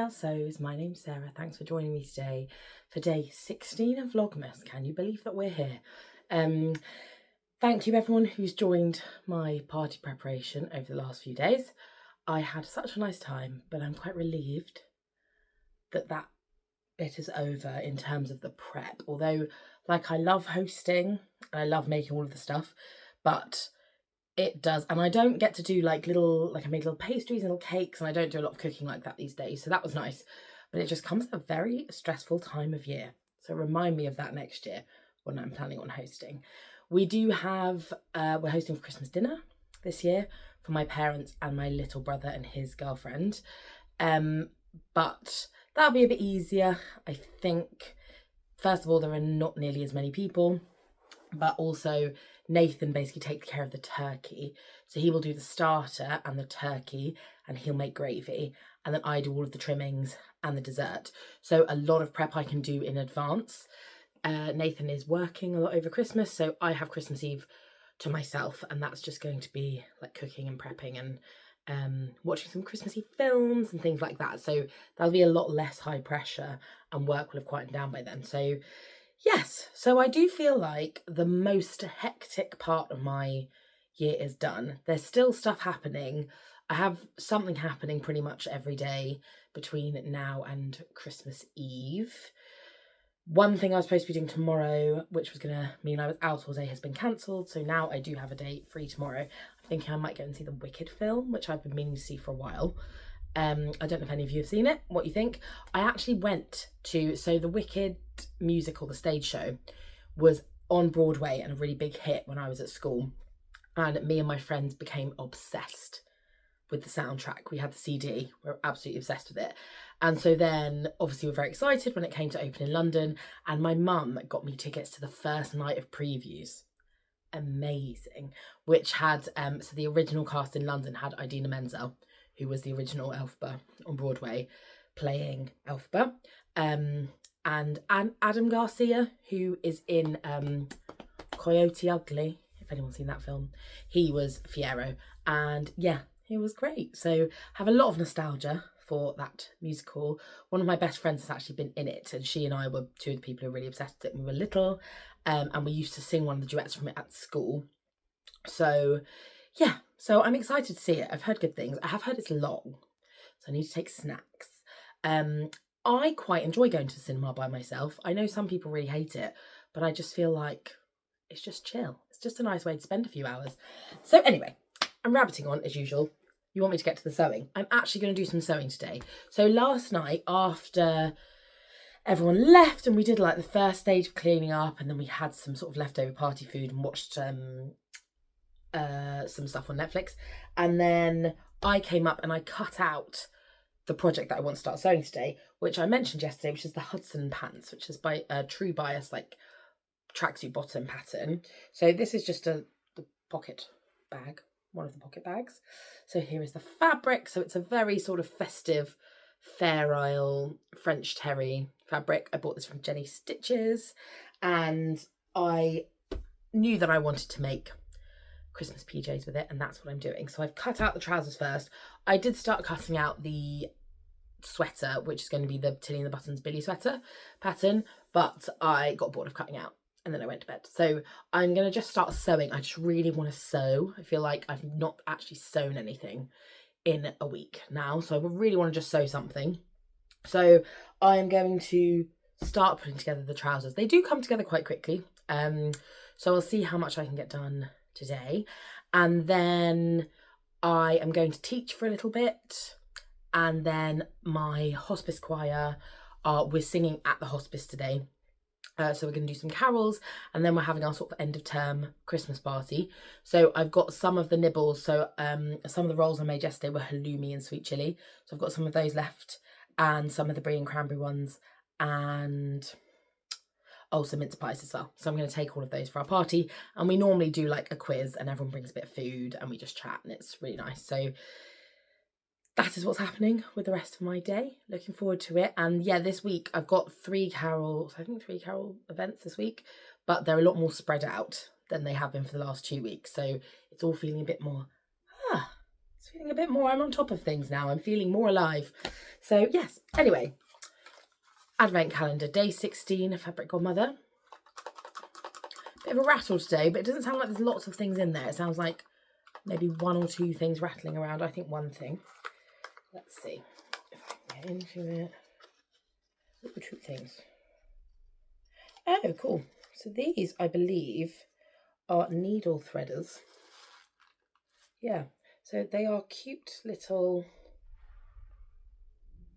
Belsos, my name's Sarah. Thanks for joining me today for day 16 of Vlogmas. Can you believe that we're here? Thank you everyone who's joined my party preparation over the last few days. I had such a nice time, but I'm quite relieved that that bit is over in terms of the prep. Although, like, I love hosting and I love making all of the stuff, but it does, and I don't get to do I made little pastries and little cakes, and I don't do a lot of cooking like that these days, so that was nice. But it just comes at a very stressful time of year, so remind me of that next year when I'm planning on hosting. We do have, we're hosting for Christmas dinner this year for my parents and my little brother and his girlfriend, but that'll be a bit easier, I think. First of all, there are not nearly as many people, but also Nathan basically takes care of the turkey. So he will do the starter and the turkey, and he'll make gravy. And then I do all of the trimmings and the dessert. So a lot of prep I can do in advance. Nathan is working a lot over Christmas, so I have Christmas Eve to myself, and that's just going to be like cooking and prepping and watching some Christmassy films and things like that. So that'll be a lot less high pressure, and work will have quieted down by then. So yes, so I do feel like the most hectic part of my year is done. There's still stuff happening. I have something happening pretty much every day between now and Christmas Eve. One thing I was supposed to be doing tomorrow, which was going to mean I was out all day, has been cancelled. So now I do have a day free tomorrow. I'm thinking I might go and see the Wicked film, which I've been meaning to see for a while. I don't know if any of you have seen it, what you think. I actually went to, so the Wicked musical, the stage show, was on Broadway and a really big hit when I was at school. And me and my friends became obsessed with the soundtrack. We had the CD, we were absolutely obsessed with it. And so then obviously we were very excited when it came to open in London, and my mum got me tickets to the first night of previews. Amazing. Which had, so the original cast in London had Idina Menzel, who was the original Elphaba on Broadway, playing Elphaba, and Adam Garcia, who is in Coyote Ugly, if anyone's seen that film. He was Fiero, and yeah, he was great. So have a lot of nostalgia for that musical. One of my best friends has actually been in it, and she and I were two of the people who were really obsessed with it when we were little, and we used to sing one of the duets from it at school. So yeah, so I'm excited to see it. I've heard good things. I have heard it's long, so I need to take snacks. I quite enjoy going to the cinema by myself. I know some people really hate it, but I just feel like it's just chill. It's just a nice way to spend a few hours. So anyway, I'm rabbiting on as usual. You want me to get to the sewing? I'm actually going to do some sewing today. So last night, after everyone left and we did like the first stage of cleaning up, and then we had some sort of leftover party food and watched some stuff on Netflix, and then I came up and I cut out the project that I want to start sewing today, which I mentioned yesterday, which is the Hudson pants, which is by True Bias, like tracksuit bottom pattern. So this is just the pocket bag, one of the pocket bags. So here is the fabric. So it's a very sort of festive Fair Isle French terry fabric. I bought this from Jenny Stitches, and I knew that I wanted to make Christmas PJs with it, and that's what I'm doing. So I've cut out the trousers first. I did start cutting out the sweater, which is going to be the Tilly and the Buttons Billy sweater pattern, but I got bored of cutting out and then I went to bed. So I'm going to just start sewing. I just really want to sew. I feel like I've not actually sewn anything in a week now, so I really want to just sew something. So I'm going to start putting together the trousers. They do come together quite quickly, so I'll see how much I can get done today, and then I am going to teach for a little bit, and then my hospice choir, we're singing at the hospice today, so we're going to do some carols, and then we're having our sort of end of term Christmas party. So I've got some of the nibbles, so some of the rolls I made yesterday were halloumi and sweet chilli, so I've got some of those left, and some of the brie and cranberry ones, and some mince pies as well. So I'm going to take all of those for our party, and we normally do like a quiz and everyone brings a bit of food and we just chat, and it's really nice. So that is what's happening with the rest of my day. Looking forward to it. And yeah, this week I've got three carol events this week, but they're a lot more spread out than they have been for the last 2 weeks. So it's all feeling a bit more It's feeling a bit more, I'm on top of things now. I'm feeling more alive. So yes, anyway, advent calendar, day 16, Fabric Godmother. Bit of a rattle today, but it doesn't sound like there's lots of things in there. It sounds like maybe 1 or 2 things rattling around. I think 1 thing. Let's see if I can get into it. What were 2 things? Oh, cool. So these, I believe, are needle threaders. Yeah, so they are cute little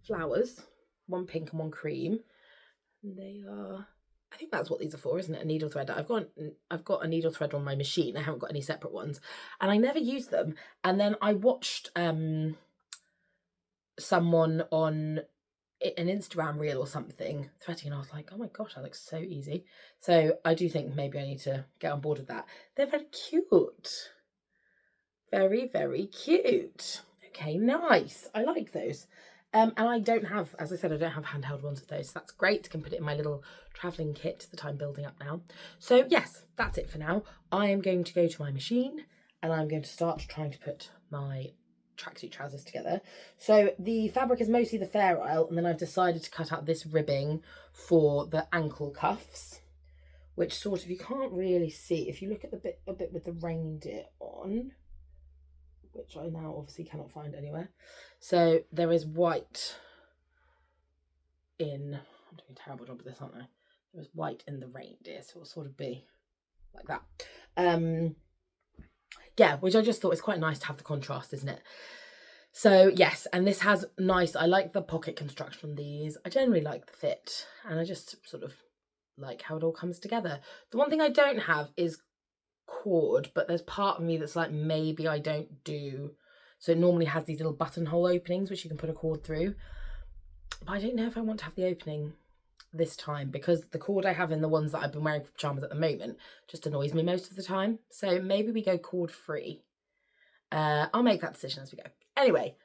flowers, 1 pink and 1 cream. And they are, I think that's what these are for, isn't it? A needle threader. I've got a needle threader on my machine. I haven't got any separate ones, and I never use them. And then I watched someone on an Instagram reel or something threading, and I was like, oh my gosh, that looks so easy. So I do think maybe I need to get on board with that. They're very cute. Very, very cute. Okay, nice. I like those. And I don't have, as I said, I don't have handheld ones of those. So that's great. I can put it in my little travelling kit that I'm building up now. So yes, that's it for now. I am going to go to my machine and I'm going to start trying to put my tracksuit trousers together. So the fabric is mostly the Fair Isle, and then I've decided to cut out this ribbing for the ankle cuffs, which sort of, you can't really see if you look at the a bit with the reindeer on, which I now obviously cannot find anywhere. So there is white in, I'm doing a terrible job of this, aren't I? There is white in the reindeer, so it'll sort of be like that. Yeah, which I just thought is quite nice to have the contrast, isn't it? So yes, and this has nice, I like the pocket construction on these. I generally like the fit, and I just sort of like how it all comes together. The one thing I don't have is cord, but there's part of me that's like, maybe I don't do, so it normally has these little buttonhole openings which you can put a cord through, but I don't know if I want to have the opening this time, because the cord I have in the ones that I've been wearing for pyjamas at the moment just annoys me most of the time. So maybe we go cord free. I'll make that decision as we go. Anyway,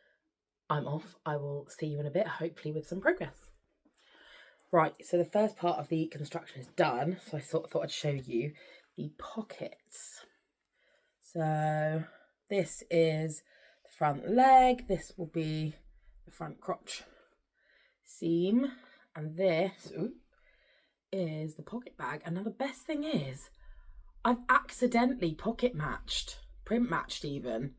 I'm off. I will see you in a bit, hopefully with some progress. Right, so the first part of the construction is done, so I thought I'd show you the pockets. So this is the front leg, this will be the front crotch seam, and this is the pocket bag. And now the best thing is, I've accidentally print matched even,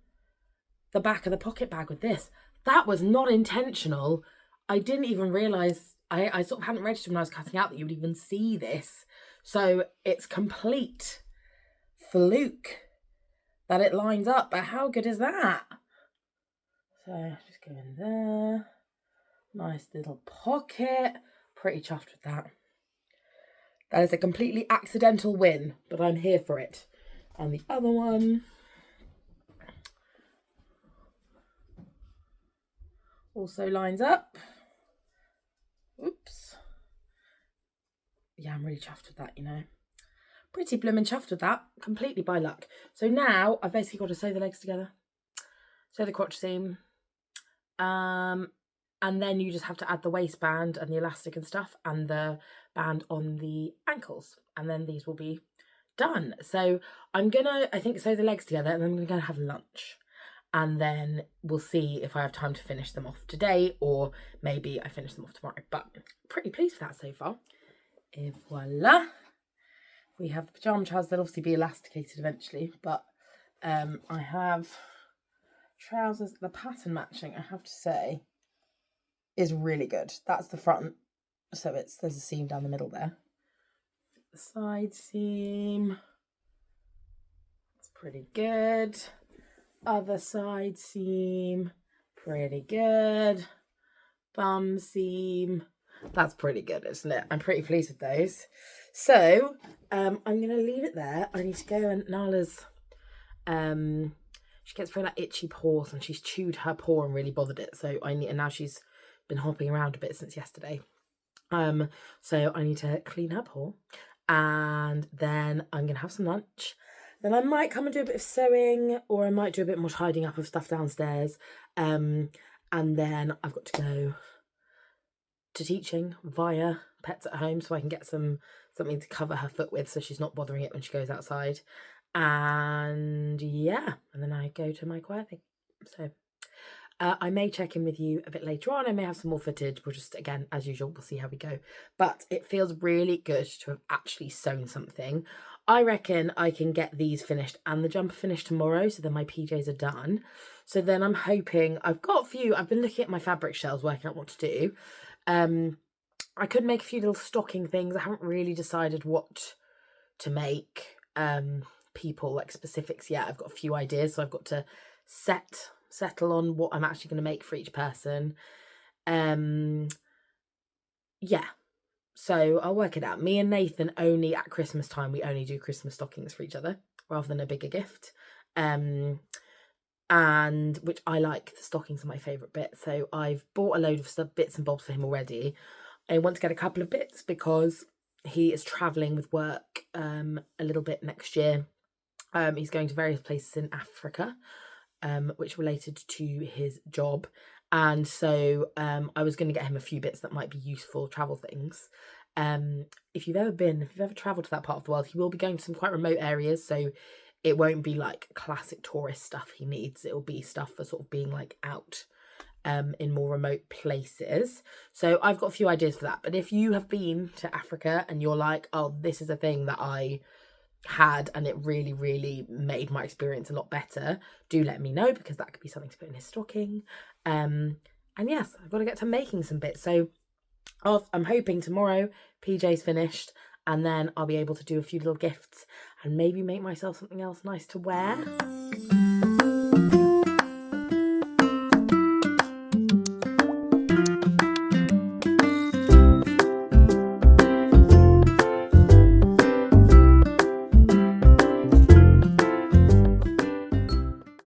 the back of the pocket bag with this. That was not intentional. I didn't even realise, I sort of hadn't registered when I was cutting out that you would even see this. So it's complete fluke that it lines up, but how good is that? So just go in there. Nice little pocket. Pretty chuffed with that. That is a completely accidental win, but I'm here for it. And the other one also lines up. Oops. Yeah, I'm really chuffed with that, you know. Pretty blooming chuffed with that, completely by luck. So now I've basically got to sew the legs together, sew the crotch seam, and then you just have to add the waistband and the elastic and stuff and the band on the ankles, and then these will be done. So I'm gonna, I think, sew the legs together, and then I'm gonna have lunch, and then we'll see if I have time to finish them off today, or maybe I finish them off tomorrow. But pretty pleased with that so far. Et voila. We have the pyjama trousers. They'll obviously be elasticated eventually, but I have trousers. The pattern matching, I have to say, is really good. That's the front, so there's a seam down the middle there. The side seam, it's pretty good. Other side seam, pretty good. Bum seam, that's pretty good, isn't it? I'm pretty pleased with those. So I'm gonna leave it there. I need to go, and Nala's she gets very like itchy paws, and she's chewed her paw and really bothered it. So and now she's been hopping around a bit since yesterday. So I need to clean her paw, and then I'm gonna have some lunch. Then I might come and do a bit of sewing, or I might do a bit more tidying up of stuff downstairs. And then I've got to go to teaching via Pets at Home, so I can get something to cover her foot with, so she's not bothering it when she goes outside. And yeah, and then I go to my quiet thing. So I may check in with you a bit later on. I may have some more footage. We'll just, again, as usual, we'll see how we go. But it feels really good to have actually sewn something. I reckon I can get these finished and the jumper finished tomorrow, so then my PJs are done. So then I'm hoping, I've been looking at my fabric shelves, working out what to do. I could make a few little stocking things. I haven't really decided what to make people, like specifics yet. I've got a few ideas, so I've got to settle on what I'm actually going to make for each person. Yeah, so I'll work it out. Me and Nathan only at Christmas time, we only do Christmas stockings for each other rather than a bigger gift. And which I like, the stockings are my favourite bit. So I've bought a load of bits and bobs for him already. I want to get a couple of bits because he is travelling with work a little bit next year. He's going to various places in Africa, which related to his job. And so I was going to get him a few bits that might be useful travel things. If you've ever travelled to that part of the world, he will be going to some quite remote areas. So it won't be like classic tourist stuff he needs. It will be stuff for sort of being like out in more remote places. So I've got a few ideas for that. But if you have been to Africa and you're like, oh, this is a thing that I had and it really, really made my experience a lot better, do let me know, because that could be something to put in his stocking. And yes, I've got to get to making some bits. So I'm hoping tomorrow PJ's finished and then I'll be able to do a few little gifts and maybe make myself something else nice to wear.